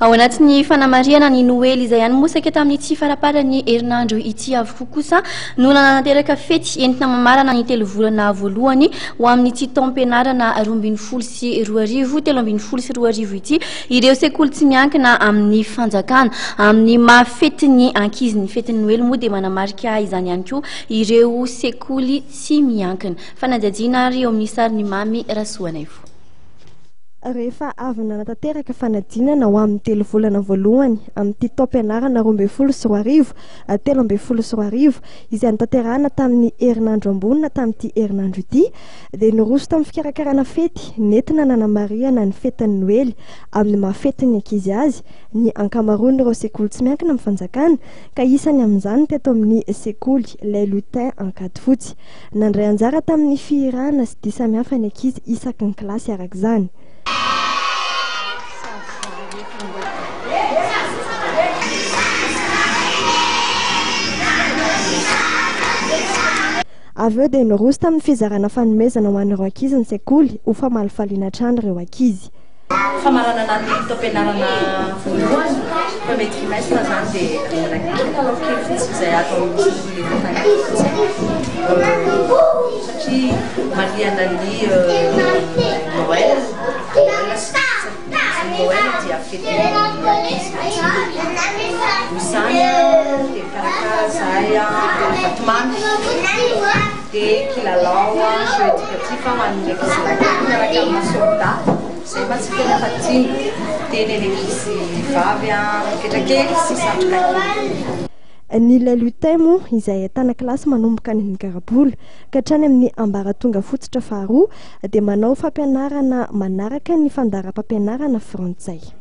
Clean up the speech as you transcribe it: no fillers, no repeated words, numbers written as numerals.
Ao anatin'ny fanamariana ny Noely izay ihany moa Saika tamin'ity faraparany herinandro ity avokoa kosa no nanatanteraka fety entina mamarana ny telovolana voalohany ho amin'ity taom-pianarana 20 sy 20 telovolana sy 20 ity ireo sekoly tsy miankina amin'ny fanjakana amin'ny maha fetin'ny ankizy ny fetin'ny Noely moa dia manamarika izany ihany koa ireo sekoly tsy miankina fanadihadiana ary eo amin'ny sariny mamy rasoanay vo. Rehefa avy nanatanteraka fanadinana ho amin'ny telovolana voalohany amin'ity taom-pianarana 12 sy 20 13 sy 20 izay notanterahana tamin'ny herinandro ambonina tamin'ity herinandro ity dia niroso tamin'ny fikarakarana fety nentina nanamariana ny fetin'ny Noely amin'ny maha fetin'ny ankizy azy ny ankamaroan'ireo sekoly tsy miankina amin'ny fanjakana ka isany amin'izany teto amin'ny sekoly Les Lutins Ankadifotsy nandray anjara tamin'ny fihirana sy dia samihafa ny ankizy isaky ny kilasy arak'izany. Avy eo dia niroso tamin'ny fizarana fanomezana ho an'ireo ankizy ny sekoly ho famalifaliana hatrany ireo ankizy. Famarana anaty taom-pianarana voalohany fa mety trimestre zany dia kely izay atao amin'ny satria mariana ny Noely Noely dia fetin'ny izany dia karakara zay tamin dia kilalao éducatif mandraiky miaraka amin'ny soldat zay matsika nafatiny teny an'ankizy vavy mipetrakery sy satroka. Ny Les Lutins moa izay ahitana kilasy manomboka ny garaboly ka hatrany amin'ny ambaratonga fototra faharoa dia manao fampianarana manaraka ny fandaharam-pampianarana frantsay.